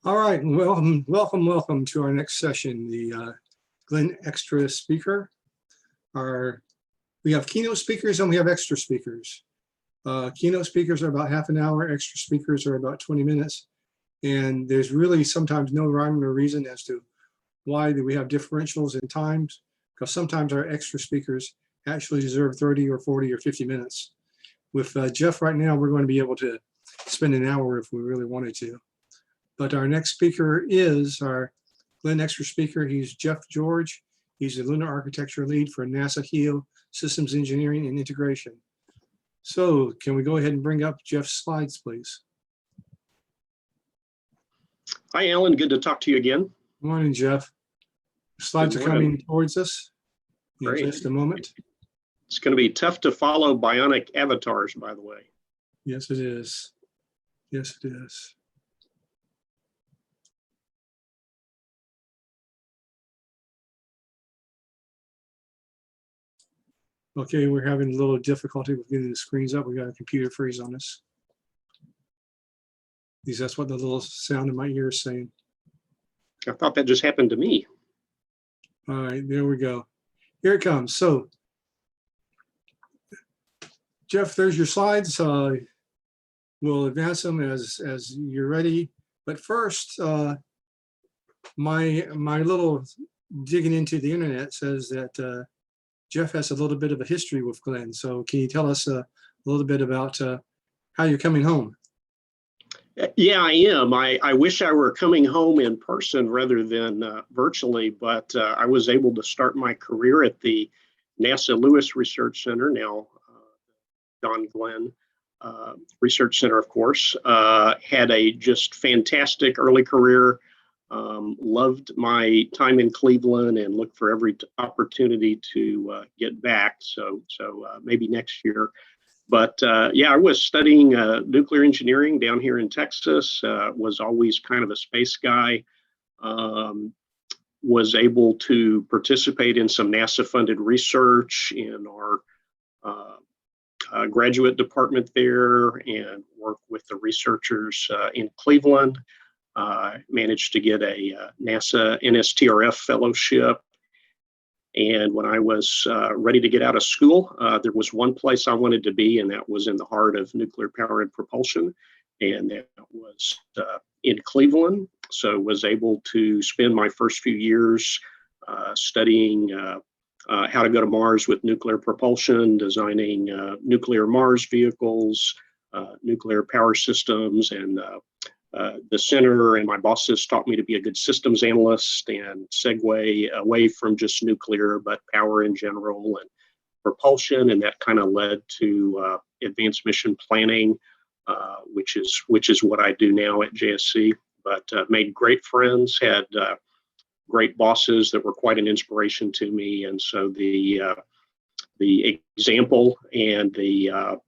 All right, welcome to our next session, the GlennExtra speaker. We have keynote speakers and we have extra speakers. Keynote speakers are about half an hour, extra speakers are about 20 minutes. And there's really sometimes no rhyme or reason as to why do we have differentials in times, because sometimes our extra speakers actually deserve 30 or 40 or 50 minutes. With Jeff right now, we're going to be able to spend an hour if we really wanted to. But our next speaker is our GlennExtra speaker. He's Jeff George. He's the Lunar Architecture Lead for NASA HEO Systems Engineering and Integration. So can we go ahead and bring up Jeff's slides, please? Hi, Alan. Good to talk to you again. Good morning, Jeff. Slides are coming towards us in just a moment. It's going to be tough to follow bionic avatars, by the way. Yes, it is. Yes, it is. Okay, we're having a little difficulty with getting the screens up. We got a computer freeze on us. At least that's what the little sound in my ear is saying. I thought that just happened to me. All right, there we go. Here it comes. So, Jeff, there's your slides. We'll advance them as you're ready. But first, my little digging into the internet says that Jeff has a little bit of a history with Glenn. So can you tell us a little bit about how you're coming home? Yeah, I am. I wish I were coming home in person rather than virtually, but I was able to start my career at the NASA Lewis Research Center, now Don Glenn Research Center, of course. Had a just fantastic early career. Loved my time in Cleveland and looked for every opportunity to get back. So maybe next year. But yeah, I was studying nuclear engineering down here in Texas. Was always kind of a space guy. Was able to participate in some NASA-funded research in our graduate department there and work with the researchers in Cleveland. Managed to get a NASA NSTRF fellowship. And when I was ready to get out of school, there was one place I wanted to be, and that was in the heart of nuclear power and propulsion. And that was in Cleveland. So was able to spend my first few years studying how to go to Mars with nuclear propulsion, designing nuclear Mars vehicles, nuclear power systems, and the center and my bosses taught me to be a good systems analyst and segue away from just nuclear, but power in general and propulsion. And that kind of led to advanced mission planning, which is what I do now at JSC. But made great friends, had great bosses that were quite an inspiration to me. And so the example and the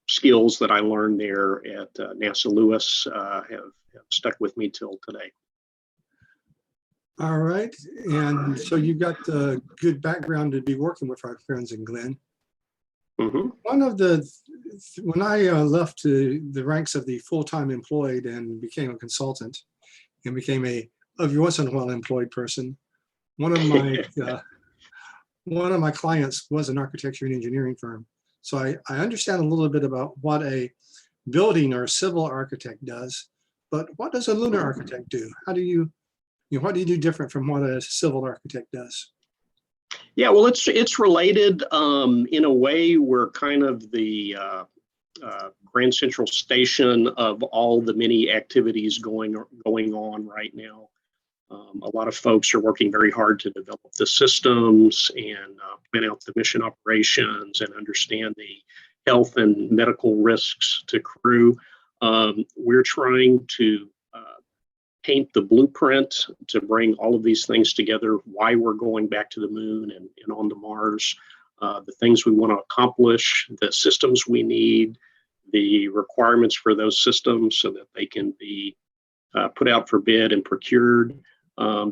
skills that I learned there at NASA Lewis have stuck with me till today. All right, and so you've got a good background to be working with our friends in Glenn. Mm-hmm. When I left the ranks of the full-time employed and became a consultant and became a every once in a while employed person, one of my clients was an architecture and engineering firm. So I understand a little bit about what a building or a civil architect does, but what does a lunar architect do? What do you do different from what a civil architect does? Yeah, well, it's related in a way. We're kind of the Grand Central Station of all the many activities going on right now. A lot of folks are working very hard to develop the systems and plan out the mission operations and understand the health and medical risks to crew. We're trying to paint the blueprint to bring all of these things together, why we're going back to the moon and on to Mars, the things we want to accomplish, the systems we need, the requirements for those systems so that they can be put out for bid and procured.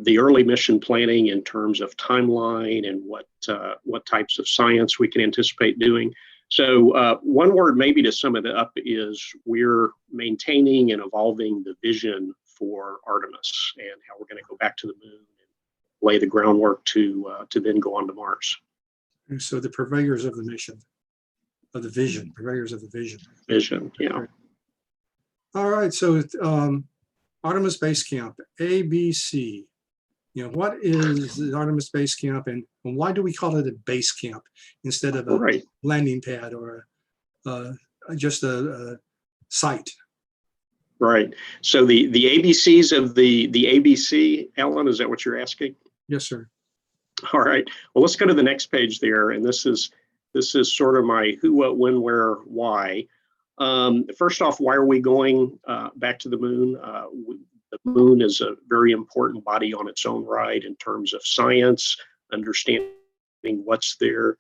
The early mission planning in terms of timeline and what types of science we can anticipate doing. So one word maybe to sum it up is we're maintaining and evolving the vision for Artemis and how we're going to go back to the moon and lay the groundwork to then go on to Mars. And so the purveyors of the mission, of the vision, purveyors of the vision. Vision, yeah. All right, so Artemis Base Camp, ABC. You know, what is the Artemis Base Camp, and why do we call it a base camp instead of a landing pad or just a site? Right. So the ABCs of the ABC, Alan, is that what you're asking? Yes, sir. All right. Well, let's go to the next page there, and this is sort of my who, what, when, where, why. First off, why are we going back to the moon? The moon is a very important body on its own right in terms of science, understanding what's there,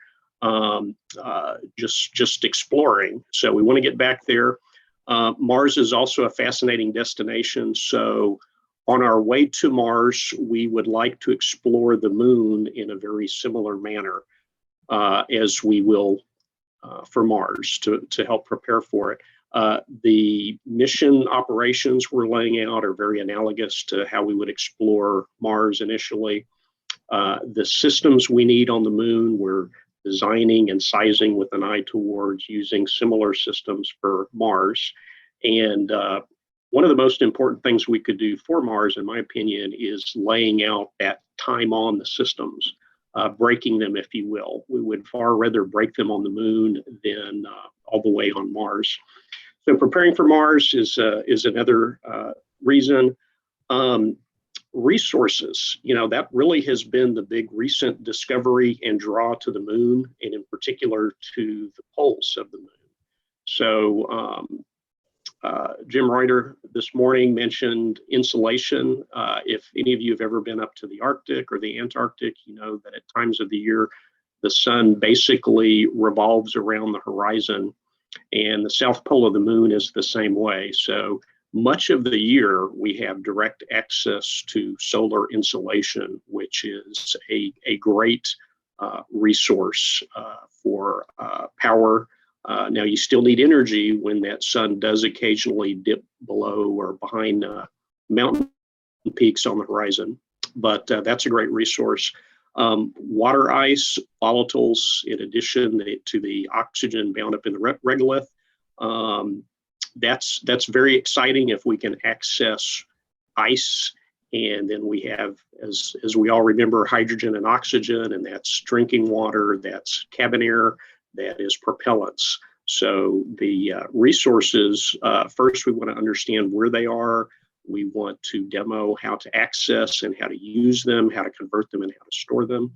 just exploring. So we want to get back there. Mars is also a fascinating destination. So on our way to Mars, we would like to explore the moon in a very similar manner as we will for Mars to help prepare for it. The mission operations we're laying out are very analogous to how we would explore Mars initially. The systems we need on the moon, we're designing and sizing with an eye towards using similar systems for Mars. And one of the most important things we could do for Mars, in my opinion, is laying out that time on the systems, breaking them, if you will. We would far rather break them on the moon than all the way on Mars. So preparing for Mars is another reason. Resources, you know, that really has been the big recent discovery and draw to the moon, and in particular to the poles of the moon. So Jim Reuter this morning mentioned insulation. If any of you have ever been up to the Arctic or the Antarctic, you know that at times of the year, the sun basically revolves around the horizon, and the south pole of the moon is the same way. So much of the year, we have direct access to solar insolation, which is a great resource for power. Now, you still need energy when that sun does occasionally dip below or behind mountain peaks on the horizon, but that's a great resource. Water ice, volatiles, in addition to the oxygen bound up in the regolith. That's very exciting if we can access ice, and then we have, as we all remember, hydrogen and oxygen, and that's drinking water, that's cabin air, that is propellants. So the resources, first we want to understand where they are. We want to demo how to access and how to use them, how to convert them, and how to store them.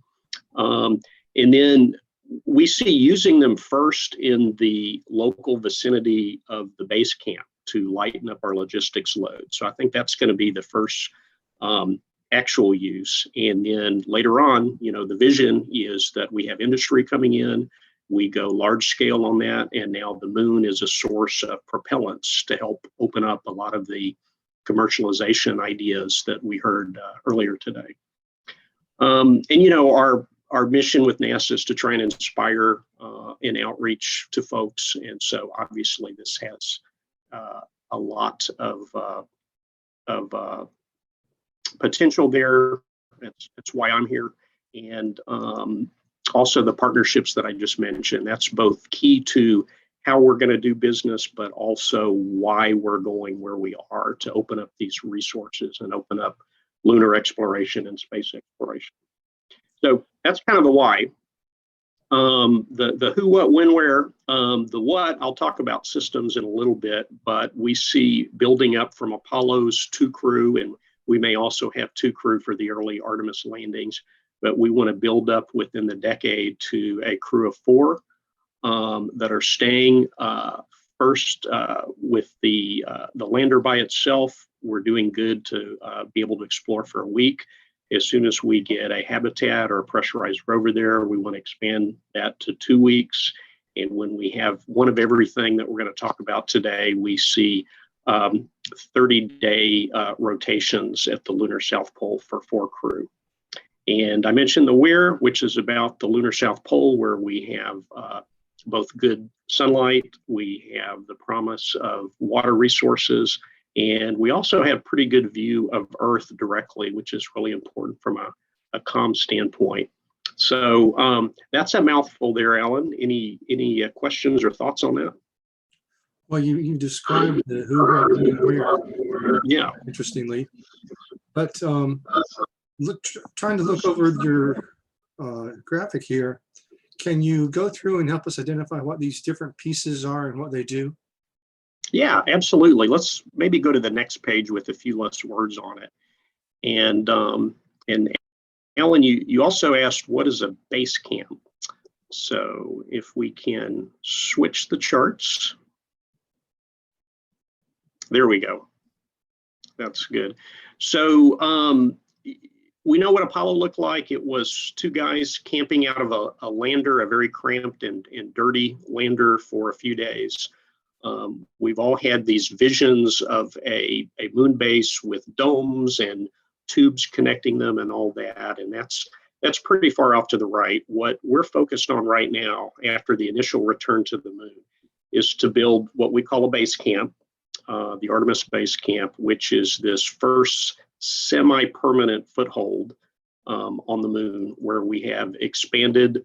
And then we see using them first in the local vicinity of the base camp to lighten up our logistics load. So I think that's going to be the first actual use. And then later on, you know, the vision is that we have industry coming in, we go large scale on that, and now the moon is a source of propellants to help open up a lot of the commercialization ideas that we heard earlier today. And, you know, our mission with NASA is to try and inspire and outreach to folks. And so obviously this has a lot of potential there. That's why I'm here. And also the partnerships that I just mentioned, that's both key to how we're going to do business, but also why we're going where we are to open up these resources and open up lunar exploration and space exploration. So that's kind of the why. The who, what, when, where. The what, I'll talk about systems in a little bit, but we see building up from Apollo's 2 crew, and we may also have 2 crew for the early Artemis landings, but we want to build up within the decade to a crew of 4 that are staying first with the lander by itself. We're doing good to be able to explore for a week. As soon as we get a habitat or a pressurized rover there, we want to expand that to 2 weeks. And when we have one of everything that we're going to talk about today, we see 30-day rotations at the lunar South Pole for 4 crew. And I mentioned the where, which is about the lunar South Pole, where we have both good sunlight, we have the promise of water resources, and we also have pretty good view of Earth directly, which is really important from a comm standpoint. So that's a mouthful there, Alan. Any questions or thoughts on that? Well, you described the who, what, when, and where. Yeah. Interestingly, but trying to look over your graphic here, can you go through and help us identify what these different pieces are and what they do? Yeah, absolutely. Let's maybe go to the next page with a few less words on it. And Alan, you also asked, what is a base camp? So if we can switch the charts. There we go. That's good. So we know what Apollo looked like. It was two guys camping out of a lander, a very cramped and dirty lander for a few days. We've all had these visions of a moon base with domes and tubes connecting them and all that, and that's pretty far off to the right. What we're focused on right now, after the initial return to the moon, is to build what we call a base camp, the Artemis Base Camp, which is this first semi-permanent foothold on the moon, where we have expanded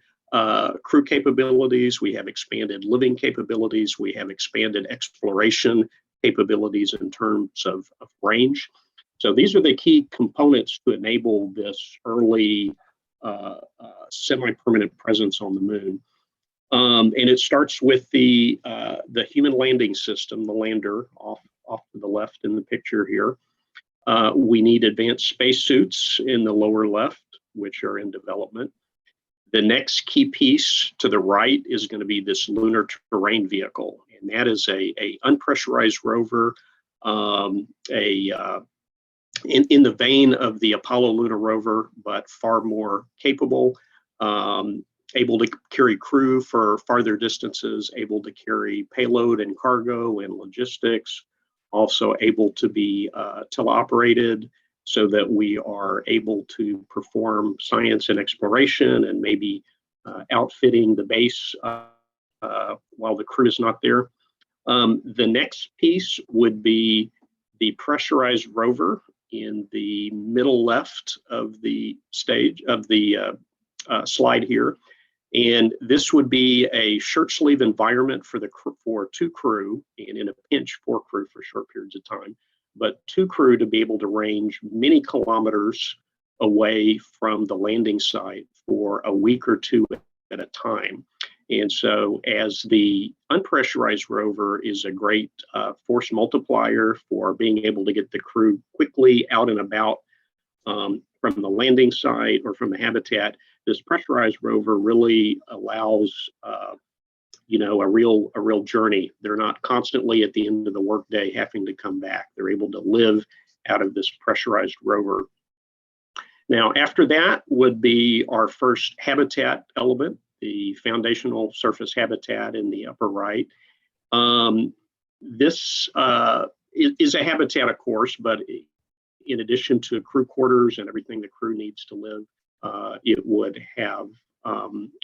crew capabilities, we have expanded living capabilities, we have expanded exploration capabilities in terms of range. So these are the key components to enable this early semi-permanent presence on the moon. And it starts with the human landing system, the lander off to the left in the picture here. We need advanced spacesuits in the lower left, which are in development. The next key piece to the right is going to be this lunar terrain vehicle, and that is a unpressurized rover, in the vein of the Apollo lunar rover, but far more capable, able to carry crew for farther distances, able to carry payload and cargo and logistics, also able to be teleoperated, so that we are able to perform science and exploration and maybe outfitting the base while the crew is not there. The next piece would be the pressurized rover in the middle left of the stage of the slide here. And this would be a shirt sleeve environment for two crew, and in a pinch, 4 crew for short periods of time, but 2 crew to be able to range many kilometers away from the landing site for a week or 2 at a time. And so as the unpressurized rover is a great force multiplier for being able to get the crew quickly out and about from the landing site or from the habitat, this pressurized rover really allows a real journey. They're not constantly at the end of the workday having to come back. They're able to live out of this pressurized rover. Now, after that would be our first habitat element, the foundational surface habitat in the upper right. This is a habitat, of course, but in addition to crew quarters and everything the crew needs to live, it would have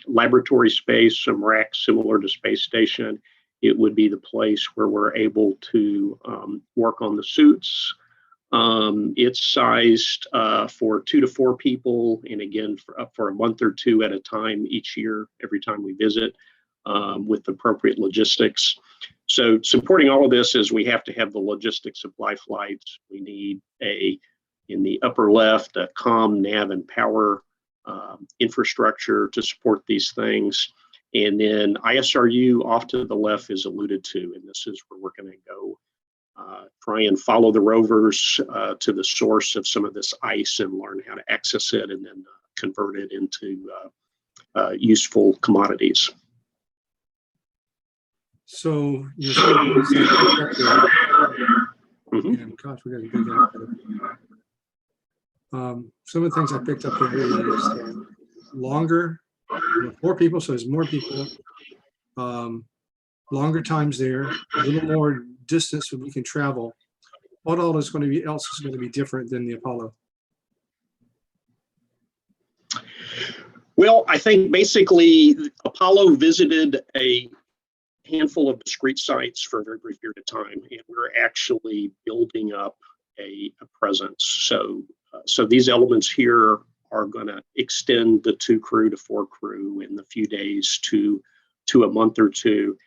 laboratory space, some racks similar to space station. It would be the place where we're able to work on the suits. It's sized for 2 to 4 people, and again, for a month or 2 at a time each year, every time we visit, with appropriate logistics. So supporting all of this is we have to have the logistics supply flights. We need in the upper left, a comm, nav, and power infrastructure to support these things. And then ISRU off to the left is alluded to, and this is where we're going to go try and follow the rovers to the source of some of this ice and learn how to access it and then convert it into useful commodities. So you're saying and gosh, we got a big output. Some of the things I picked up here really is longer, 4 people, so there's more people, longer times there, a little more distance that we can travel. What all is going to be else is going to be different than the Apollo? Well, I think basically Apollo visited a handful of discrete sites for a very brief period of time, and we're actually building up a presence. So these elements here are going to extend the 2 crew to 4 crew in the few days to a month or two.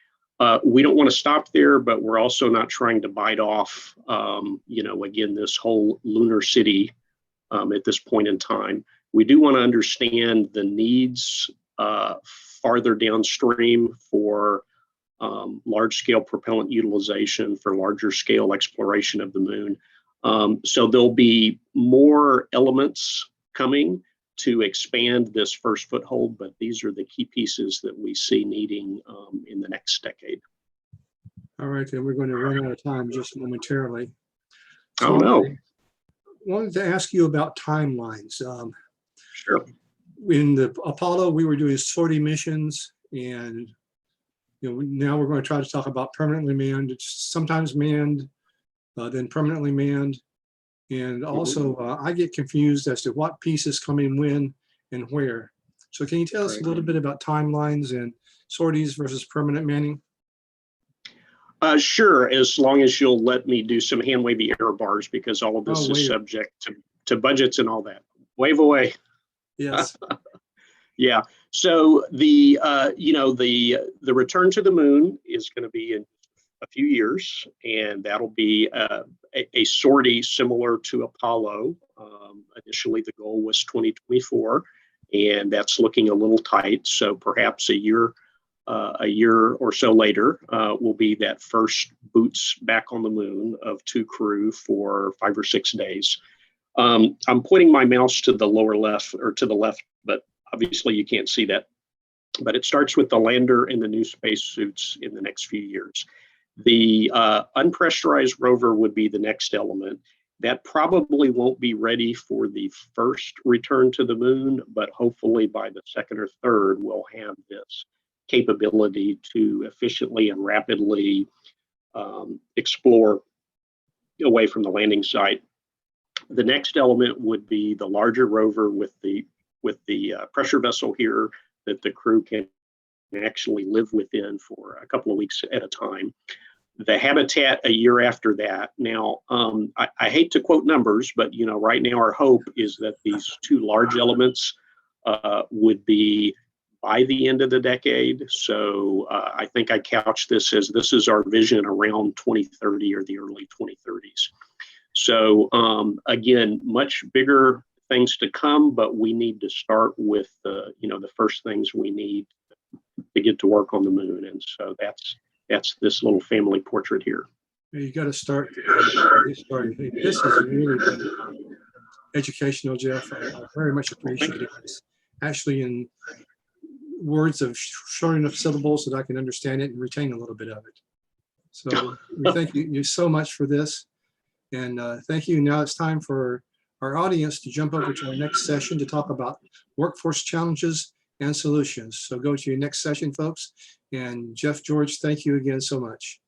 We don't want to stop there, but we're also not trying to bite off, again, this whole lunar city at this point in time. We do want to understand the needs farther downstream for large-scale propellant utilization, for larger scale exploration of the moon. So there'll be more elements coming to expand this first foothold, but these are the key pieces that we see needing in the next decade. All right, then we're going to run out of time just momentarily. Oh, no. I wanted to ask you about timelines. Sure. In the Apollo, we were doing sortie missions, and now we're going to try to talk about permanently manned. It's sometimes manned, then permanently manned. And also, I get confused as to what pieces come in when and where. So can you tell us a little bit about timelines and sorties versus permanent manning? Sure, as long as you'll let me do some hand wavy error bars, because all of this is subject to budgets and all that. Wave away. Yes. Yeah. So the return to the moon is going to be in a few years, and that'll be a sortie similar to Apollo. Initially, the goal was 2024, and that's looking a little tight. So perhaps a year or so later will be that first boots back on the moon of 2 crew for 5 or 6 days. I'm pointing my mouse to the lower left, or to the left, but obviously you can't see that. But it starts with the lander and the new spacesuits in the next few years. The unpressurized rover would be the next element. That probably won't be ready for the first return to the moon, but hopefully by the second or third, we'll have this capability to efficiently and rapidly explore away from the landing site. The next element would be the larger rover with the pressure vessel here that the crew can actually live within for a couple of weeks at a time. The habitat a year after that. Now, I hate to quote numbers, but right now our hope is that these 2 large elements would be by the end of the decade. So I think I couch this as this is our vision around 2030 or the early 2030s. So again, much bigger things to come, but we need to start with the first things we need to get to work on the moon. And so that's this little family portrait here. You got to start. This is really educational, Jeff. I very much appreciate it. It's actually in words of short enough syllables that I can understand it and retain a little bit of it. So we thank you so much for this. And thank you. Now it's time for our audience to jump over to our next session to talk about workforce challenges and solutions. So go to your next session, folks. And Jeff, George, thank you again so much.